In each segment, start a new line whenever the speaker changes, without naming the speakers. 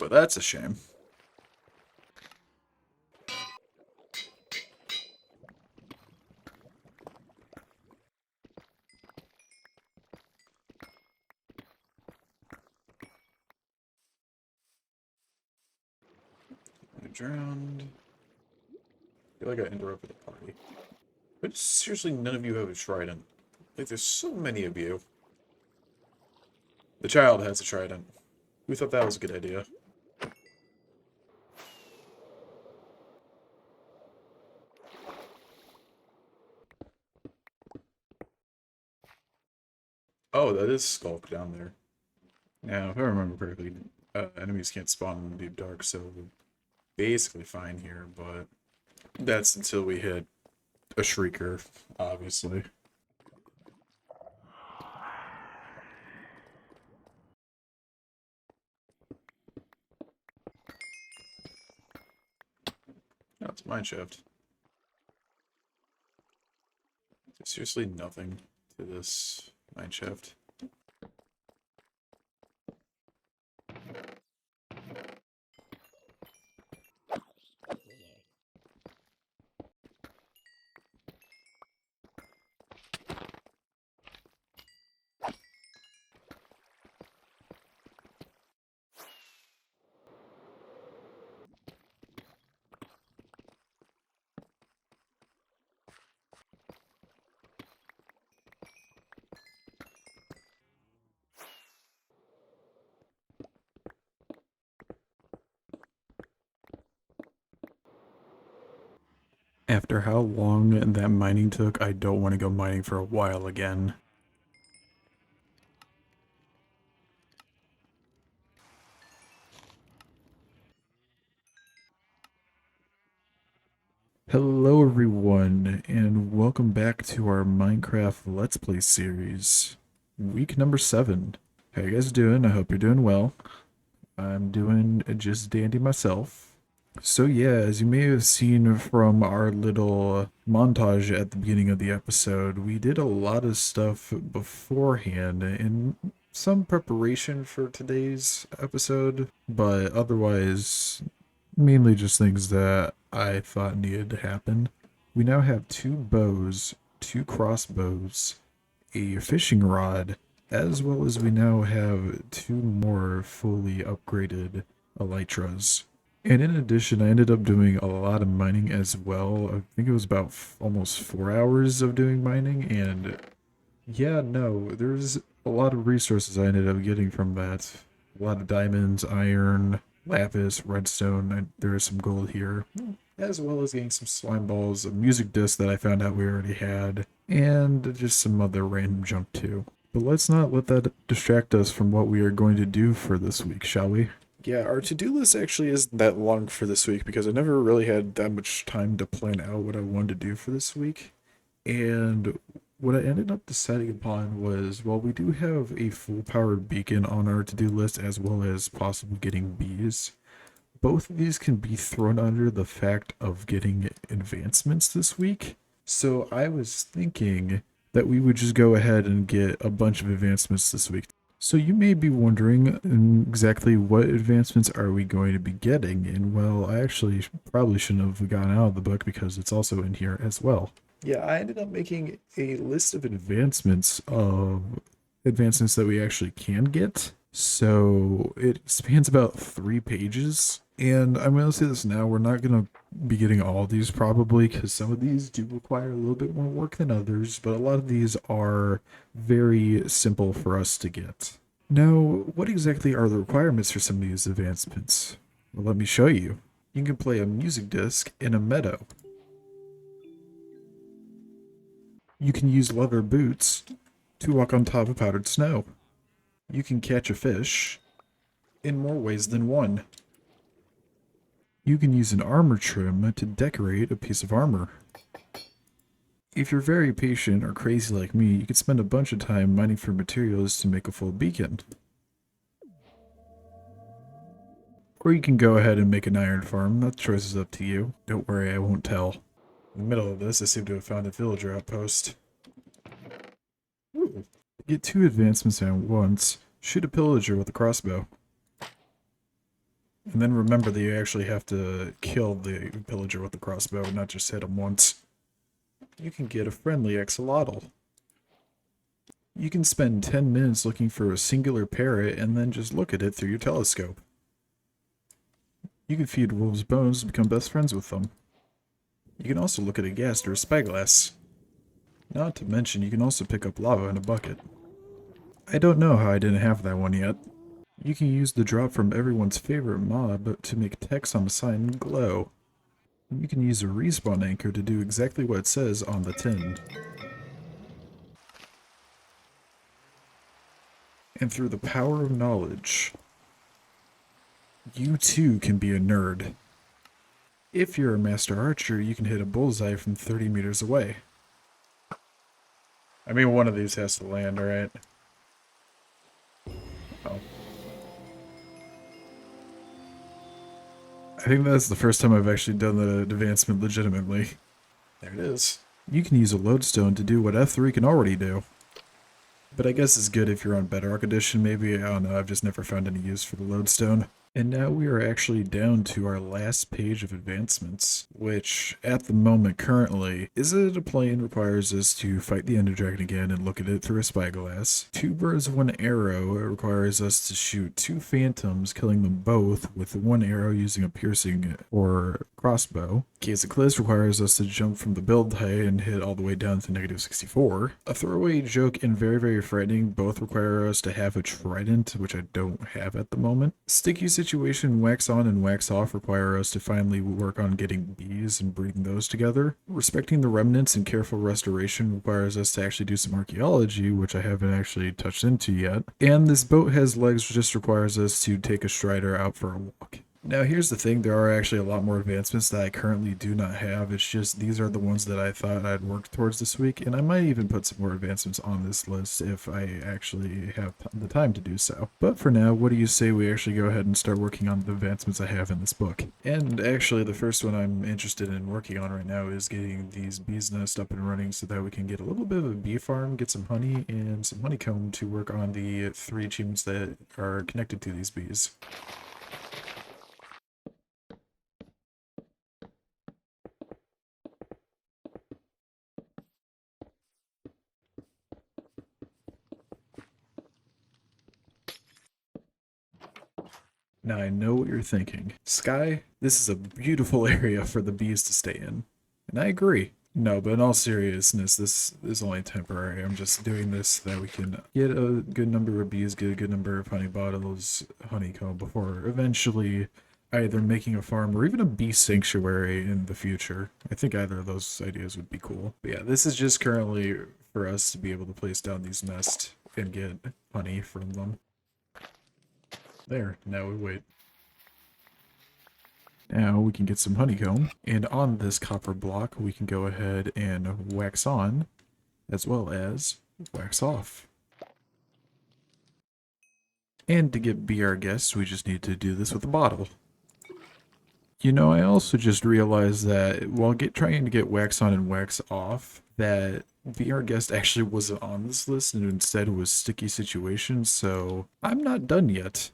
but that's a shame. I drowned. I feel like I interrupted the party. But seriously, none of you have a trident. Like, there's so many of you. The child has a trident. Who thought that was a good idea? Oh, that is Skulk down there. Now, if I remember correctly, enemies can't spawn in the deep dark, so we're basically fine here, but that's until we hit a Shrieker, obviously. No, it's mineshaft. There's seriously nothing to this mineshaft. After how long that mining took, I don't want to go mining for a while again. Hello everyone, and welcome back to our Minecraft Let's Play series. Week number 7. How you guys doing? I hope you're doing well. I'm doing just dandy myself. So yeah, as you may have seen from our little montage at the beginning of the episode, we did a lot of stuff beforehand in some preparation for today's episode, but otherwise mainly just things that I thought needed to happen. We now have 2 bows, 2 crossbows, a fishing rod, as well as we now have 2 more fully upgraded elytras. And in addition, I ended up doing a lot of mining as well. I think it was about almost 4 hours of doing mining, and yeah, no, there's a lot of resources I ended up getting from that. A lot of diamonds, iron, lapis, redstone, there is some gold here. As well as getting some slime balls, a music disc that I found out we already had, and just some other random junk too. But let's not let that distract us from what we are going to do for this week, shall we? Yeah, our to-do list actually isn't that long for this week because I never really had that much time to plan out what I wanted to do for this week. And what I ended up deciding upon was, while we do have a full-powered beacon on our to-do list as well as possibly getting bees, both of these can be thrown under the fact of getting advancements this week. So I was thinking that we would just go ahead and get a bunch of advancements this week. So you may be wondering exactly what advancements are we going to be getting, and well, I actually probably shouldn't have gone out of the book because it's also in here as well. Yeah, I ended up making a list of advancements that we actually can get. So it spans about 3 pages. And I'm going to say this now, we're not going to be getting all these probably because some of these do require a little bit more work than others, but a lot of these are very simple for us to get. Now, what exactly are the requirements for some of these advancements? Well, let me show you. You can play a music disc in a meadow. You can use leather boots to walk on top of powdered snow. You can catch a fish in more ways than one. You can use an armor trim to decorate a piece of armor. If you're very patient or crazy like me, you could spend a bunch of time mining for materials to make a full beacon. Or you can go ahead and make an iron farm. That choice is up to you. Don't worry, I won't tell. In the middle of this, I seem to have found a villager outpost. Ooh. To get 2 advancements at once, shoot a pillager with a crossbow. And then remember that you actually have to kill the pillager with the crossbow, not just hit him once. You can get a friendly axolotl. You can spend 10 minutes looking for a singular parrot and then just look at it through your telescope. You can feed wolves bones and become best friends with them. You can also look at a ghast or a spyglass. Not to mention, you can also pick up lava in a bucket. I don't know how I didn't have that one yet. You can use the drop from everyone's favorite mob to make text on the sign glow. You can use a respawn anchor to do exactly what it says on the tin. And through the power of knowledge, you too can be a nerd. If you're a master archer, you can hit a bullseye from 30 meters away. I mean, one of these has to land, right? Oh. I think that's the first time I've actually done the advancement legitimately. There it is. You can use a lodestone to do what F3 can already do. But I guess it's good if you're on Bedrock Edition, maybe. I don't know, I've just never found any use for the lodestone. And now we are actually down to our last page of advancements, which at the moment currently, is it a plane requires us to fight the Ender Dragon again and look at it through a spyglass. 2 birds, 1 arrow, it requires us to shoot 2 phantoms, killing them both with 1 arrow using a piercing or crossbow. Case of Cliss requires us to jump from the build height and hit all the way down to -64. A throwaway joke and very, very frightening both require us to have a trident, which I don't have at the moment. Sticky situation, wax on and wax off require us to finally work on getting bees and breeding those together. Respecting the remnants and careful restoration requires us to actually do some archaeology, which I haven't actually touched into yet. And this boat has legs, which just requires us to take a strider out for a walk. Now here's the thing, there are actually a lot more advancements that I currently do not have. It's just these are the ones that I thought I'd worked towards this week, and I might even put some more advancements on this list if I actually have the time to do so. But for now, what do you say we actually go ahead and start working on the advancements I have in this book? And actually the first one I'm interested in working on right now is getting these bees nest up and running so that we can get a little bit of a bee farm, get some honey and some honeycomb to work on the 3 achievements that are connected to these bees. Now I know what you're thinking. Sky, this is a beautiful area for the bees to stay in. And I agree. No, but in all seriousness, this is only temporary. I'm just doing this so that we can get a good number of bees, get a good number of honey bottles, honeycomb, before eventually either making a farm or even a bee sanctuary in the future. I think either of those ideas would be cool. But yeah, this is just currently for us to be able to place down these nests and get honey from them. There, now we wait. Now we can get some honeycomb, and on this copper block we can go ahead and wax on, as well as wax off. And to get Be Our Guest, we just need to do this with a bottle. You know, I also just realized that while trying to get wax on and wax off, that Be Our Guest actually wasn't on this list and instead was Sticky Situation, so I'm not done yet.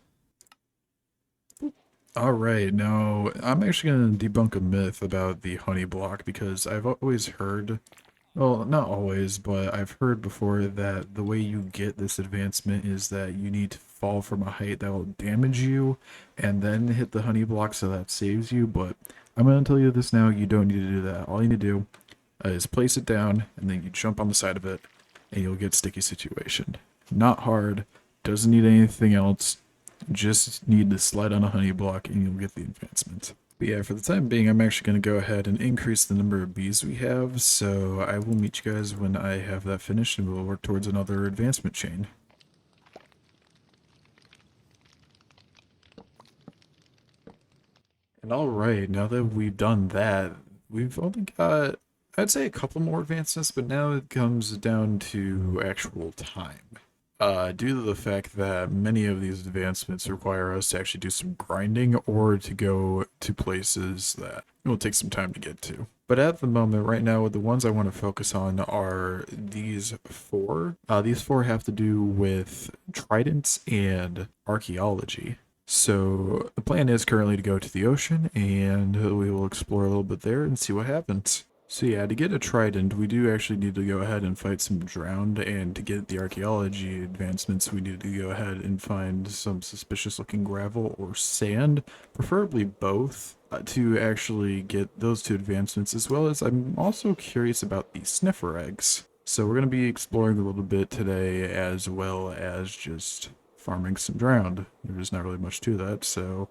Alright, now I'm actually going to debunk a myth about the honey block because I've always heard, well, not always, but I've heard before that the way you get this advancement is that you need to fall from a height that will damage you and then hit the honey block so that saves you, but I'm going to tell you this now, you don't need to do that. All you need to do is place it down and then you jump on the side of it and you'll get Sticky Situation. Not hard, doesn't need anything else. Just need to slide on a honey block and you'll get the advancement. But yeah, for the time being, I'm actually going to go ahead and increase the number of bees we have, so I will meet you guys when I have that finished and we'll work towards another advancement chain. And alright, now that we've done that, we've only got, I'd say a couple more advancements, but now it comes down to actual time. Due to the fact that many of these advancements require us to actually do some grinding or to go to places that it will take some time to get to. But at the moment, right now, the ones I want to focus on are these 4. These 4 have to do with tridents and archaeology. So the plan is currently to go to the ocean, and we will explore a little bit there and see what happens. So yeah, to get a trident, we do actually need to go ahead and fight some drowned, and to get the archaeology advancements, we need to go ahead and find some suspicious looking gravel or sand, preferably both, to actually get those two advancements, as well as I'm also curious about the sniffer eggs. So we're going to be exploring a little bit today, as well as just farming some drowned. There's not really much to that, so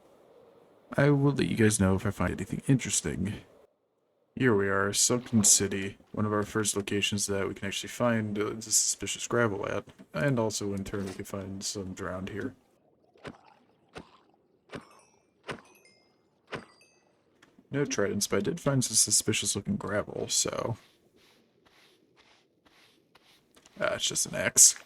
I will let you guys know if I find anything interesting. Here we are, Sunken City, one of our first locations that we can actually find the suspicious gravel at, and also in turn we can find some drowned here. No tridents, but I did find some suspicious looking gravel, so... it's just an axe.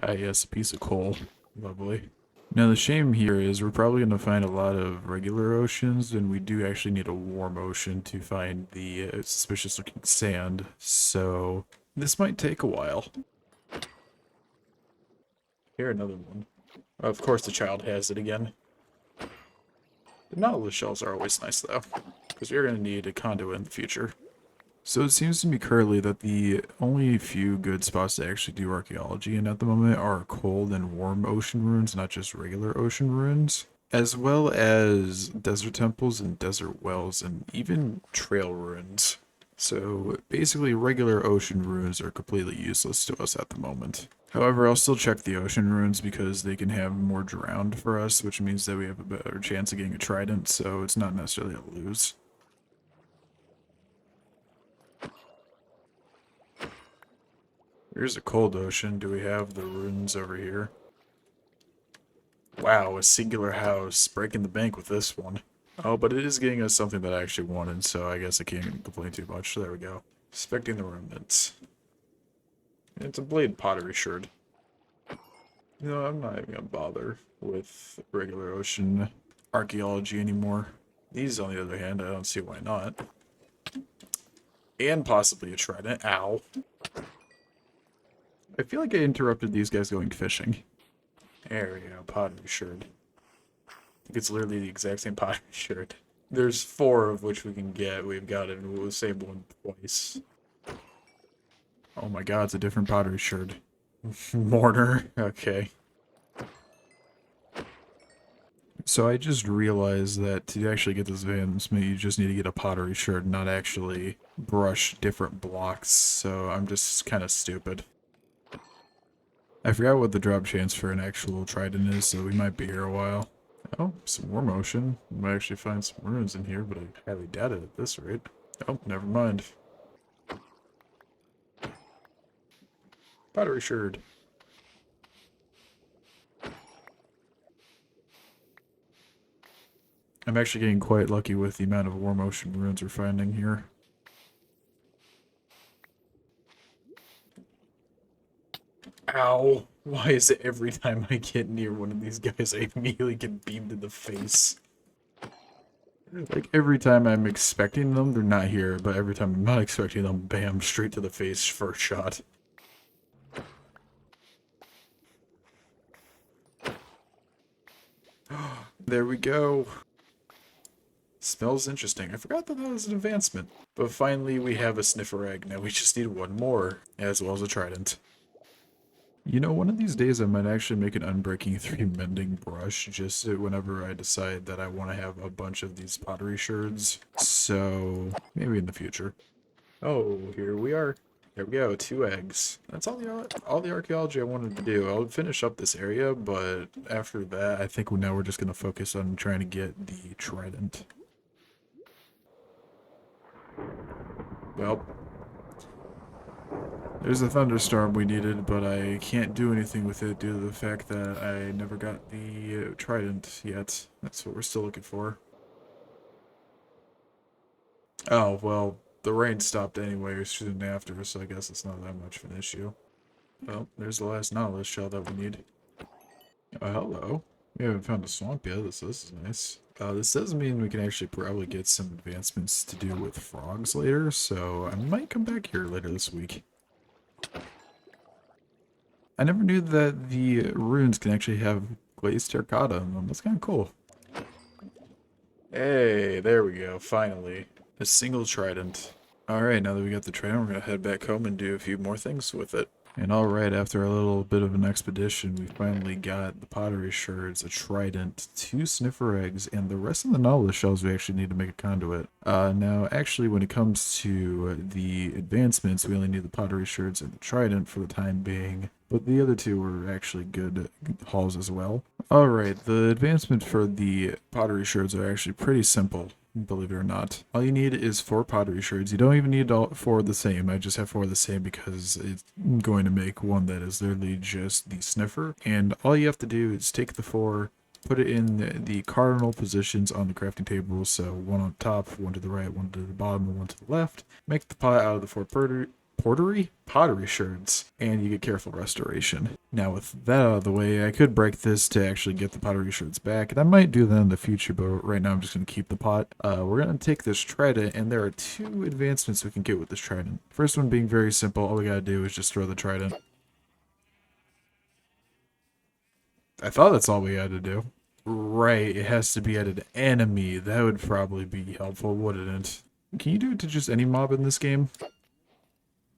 Ah yes, a piece of coal. Lovely. Now the shame here is we're probably going to find a lot of regular oceans, and we do actually need a warm ocean to find the suspicious looking sand, so this might take a while. Here, another one. Of course the child has it again. The Nautilus shells are always nice though, because we're going to need a conduit in the future. So it seems to me currently that the only few good spots to actually do archaeology in at the moment are cold and warm ocean ruins, not just regular ocean ruins, as well as desert temples and desert wells and even trail ruins. So basically regular ocean ruins are completely useless to us at the moment. However, I'll still check the ocean ruins because they can have more drowned for us, which means that we have a better chance of getting a trident, so it's not necessarily a lose. Here's a cold ocean. Do we have the ruins over here? Wow, a singular house. Breaking the bank with this one. Oh, but it is getting us something that I actually wanted, so I guess I can't complain too much. There we go. Inspecting the remnants. It's a blade pottery sherd. You know, I'm not even gonna bother with regular ocean archaeology anymore. These, on the other hand, I don't see why not. And possibly a trident. Ow. I feel like I interrupted these guys going fishing. There we go, pottery sherd. I think it's literally the exact same pottery sherd. There's 4 of which we can get. We've got it in the same one twice. Oh my god, it's a different pottery sherd. Mortar. Okay. So I just realized that to actually get this advancement, you just need to get a pottery sherd, not actually brush different blocks. So I'm just kind of stupid. I forgot what the drop chance for an actual trident is, so we might be here a while. Oh, some warm ocean. We might actually find some ruins in here, but I highly doubt it at this rate. Oh, never mind. Pottery sherd. I'm actually getting quite lucky with the amount of warm ocean ruins we're finding here. Ow. Why is it every time I get near one of these guys, I immediately get beamed in the face? Like, every time I'm expecting them, they're not here, but every time I'm not expecting them, bam, straight to the face, first shot. There we go. Smells interesting. I forgot that that was an advancement. But finally, we have a sniffer egg. Now we just need one more, as well as a trident. You know, one of these days I might actually make an Unbreaking 3 mending brush, just whenever I decide that I want to have a bunch of these pottery sherds. So, maybe in the future. Oh, here we are. There we go, 2 eggs. That's all the archaeology I wanted to do. I'll finish up this area, but after that, I think now we're just going to focus on trying to get the trident. Well, there's a thunderstorm we needed, but I can't do anything with it due to the fact that I never got the trident yet. That's what we're still looking for. Oh, well, the rain stopped anyway soon after, so I guess it's not that much of an issue. Well, there's the last Nautilus shell that we need. Oh, hello. We haven't found a swamp yet, so this is nice. This does mean we can actually probably get some advancements to do with frogs later, so I might come back here later this week. I never knew that the runes can actually have glazed terracotta in them. That's kind of cool. Hey, there we go. Finally, a single trident. Alright, now that we got the trident, we're gonna head back home and do a few more things with it. And alright, after a little bit of an expedition, we finally got the pottery sherds, a trident, 2 sniffer eggs, and the rest of the nautilus shells we actually need to make a conduit. Now, actually, when it comes to the advancements, we only need the pottery sherds and the trident for the time being, but the other two were actually good hauls as well. Alright, the advancement for the pottery sherds are actually pretty simple, believe it or not. All you need is 4 pottery sherds. You don't even need all 4 of the same. I just have 4 of the same because it's going to make one that is literally just the sniffer. And all you have to do is take the 4, put it in the cardinal positions on the crafting table. So one on top, one to the right, one to the bottom, and one to the left. Make the pot out of the 4 pottery sherds, and you get careful restoration. Now with that out of the way, I could break this to actually get the pottery sherds back, and I might do that in the future, but right now I'm just going to keep the pot. We're going to take this trident, and there are 2 advancements we can get with this trident. First one being very simple. All we got to do is just throw the trident. I thought that's all we had to do. Right, it has to be at an enemy. That would probably be helpful, wouldn't it? Can you do it to just any mob in this game?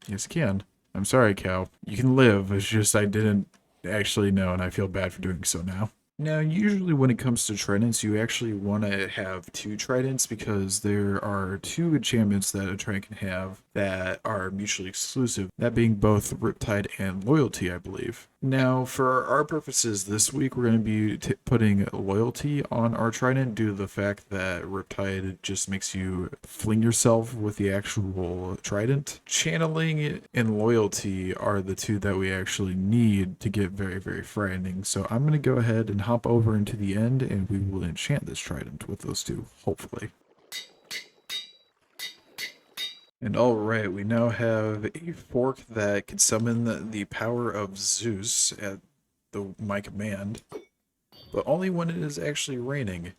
Yes, you can. I'm sorry, Cal. You can live, it's just I didn't actually know, and I feel bad for doing so now. Now, usually when it comes to tridents, you actually want to have 2 tridents because there are 2 enchantments that a trident can have that are mutually exclusive, that being both Riptide and Loyalty, I believe. Now, for our purposes this week, we're going to be putting Loyalty on our trident due to the fact that Riptide just makes you fling yourself with the actual trident. Channeling and Loyalty are the 2 that we actually need to get very, very frightening. So I'm going to go ahead and hop over into the end, and we will enchant this trident with those 2, hopefully. And alright, we now have a fork that can summon the power of Zeus at my command, but only when it is actually raining.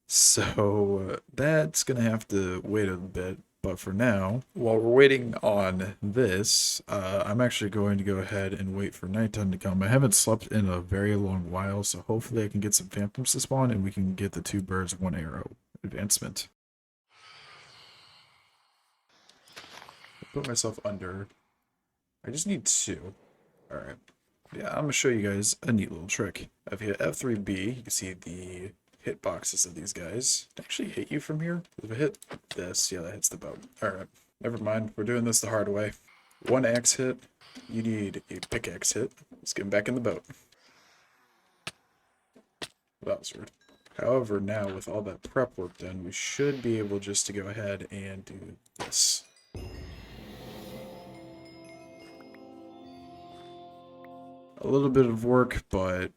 So that's gonna have to wait a bit. But for now, while we're waiting on this, I'm actually going to go ahead and wait for nighttime to come. I haven't slept in a very long while, so hopefully I can get some phantoms to spawn and we can get the 2 birds, 1 arrow advancement. Put myself under. I just need 2. Alright. Yeah, I'm gonna show you guys a neat little trick. If you hit F3B, you can see the hit boxes of these guys. Did I actually hit you from here? If I hit this, yeah, that hits the boat. Alright. Never mind. We're doing this the hard way. 1 axe hit. You need a pickaxe hit. Let's get him back in the boat. That was rude. However, now with all that prep work done, we should be able just to go ahead and do this. A little bit of work, but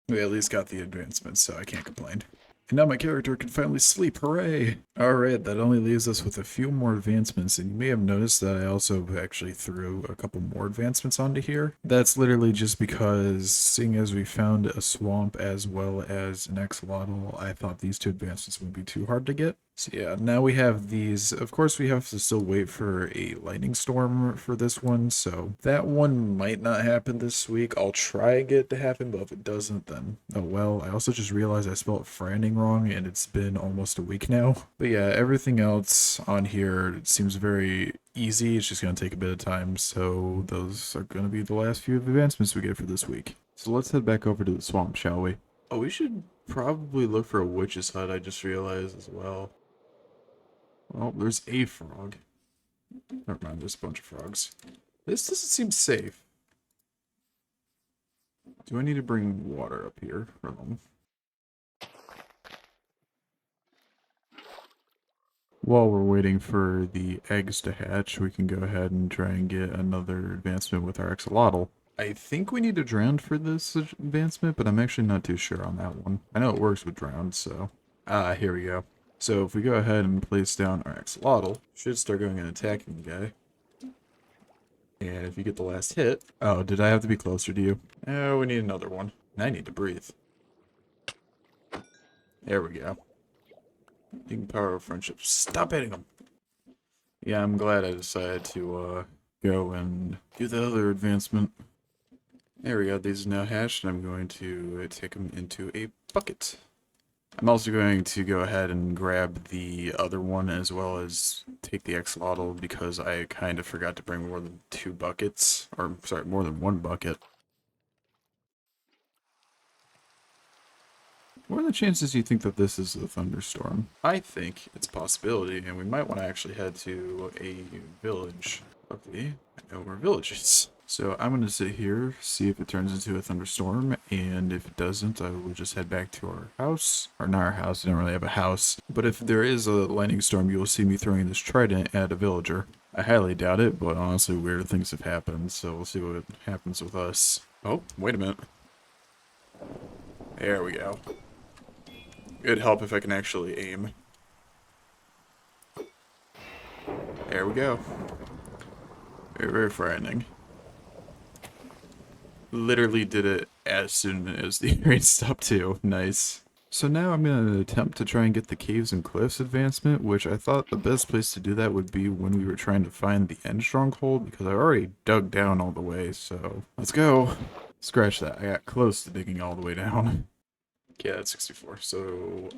we at least got the advancement, so I can't complain. And now my character can finally sleep, hooray! Alright, that only leaves us with a few more advancements, and you may have noticed that I also actually threw a couple more advancements onto here. That's literally just because, seeing as we found a swamp as well as an axolotl, I thought these 2 advancements wouldn't be too hard to get. So yeah, now we have these. Of course, we have to still wait for a lightning storm for this one, so that one might not happen this week. I'll try and get it to happen, but if it doesn't, then oh well. I also just realized I spelled frightening wrong, and it's been almost a week now. But yeah, everything else on here seems very easy. It's just going to take a bit of time, so those are going to be the last few advancements we get for this week. So let's head back over to the swamp, shall we? Oh, we should probably look for a witch's hut, I just realized as well. Well, there's a frog. Never mind, there's a bunch of frogs. This doesn't seem safe. Do I need to bring water up here for them? While we're waiting for the eggs to hatch, we can go ahead and try and get another advancement with our axolotl. I think we need to drown for this advancement, but I'm actually not too sure on that one. I know it works with drown, so... here we go. So if we go ahead and place down our axolotl, should start going and attacking the guy. And if you get the last hit... Oh, did I have to be closer to you? Oh, we need another one. And I need to breathe. There we go. Being power of friendship. Stop hitting him! Yeah, I'm glad I decided to go and do the other advancement. There we go. These are now hashed, and I'm going to take them into a bucket. I'm also going to go ahead and grab the other one as well as take the axolotl because I kind of forgot to bring more than 2 buckets, or sorry, more than 1 bucket. What are the chances you think that this is a thunderstorm? I think it's a possibility, and we might want to actually head to a village. Luckily, I know where village is. So I'm going to sit here, see if it turns into a thunderstorm, and if it doesn't, I will just head back to our house. Or not our house, we don't really have a house. But if there is a lightning storm, you will see me throwing this trident at a villager. I highly doubt it, but honestly, weird things have happened, so we'll see what happens with us. Oh, wait a minute. There we go. It'd help if I can actually aim. There we go. Very, very frightening. Literally did it as soon as the rain stopped too. Nice. So now I'm going to attempt to try and get the Caves and Cliffs advancement, which I thought the best place to do that would be when we were trying to find the end stronghold, because I already dug down all the way, so let's go. Scratch that. I got close to digging all the way down. Yeah, that's 64, so...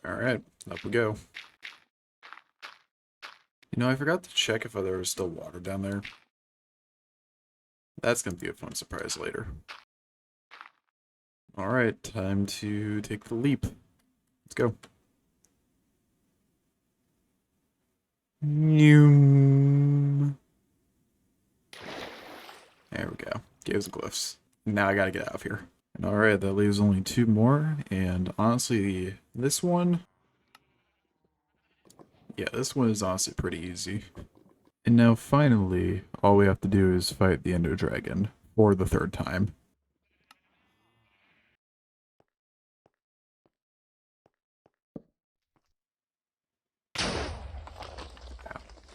Alright, up we go. You know, I forgot to check if there was still water down there. That's gonna be a fun surprise later. Alright, time to take the leap. Let's go. There we go. Caves and Cliffs. Now I gotta get out of here. Alright, that leaves only 2 more, and honestly, this one... Yeah, this one is honestly pretty easy. And now finally, all we have to do is fight the Ender Dragon for the 3rd time.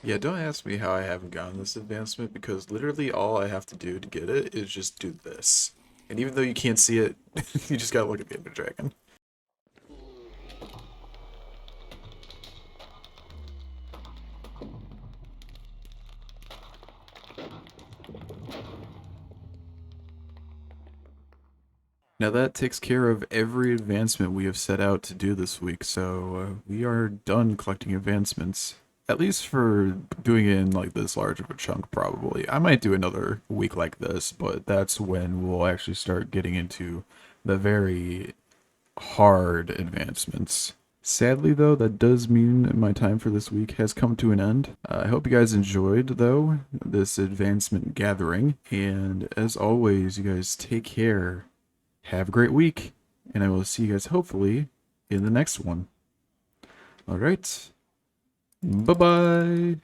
Yeah, don't ask me how I haven't gotten this advancement, because literally all I have to do to get it is just do this. And even though you can't see it, you just gotta look at the Ender Dragon. Now that takes care of every advancement we have set out to do this week, so we are done collecting advancements. At least for doing it in like this large of a chunk, probably. I might do another week like this, but that's when we'll actually start getting into the very hard advancements. Sadly, though, that does mean my time for this week has come to an end. I hope you guys enjoyed, though, this advancement gathering. And as always, you guys take care. Have a great week, and I will see you guys hopefully in the next one. All right. Bye-bye.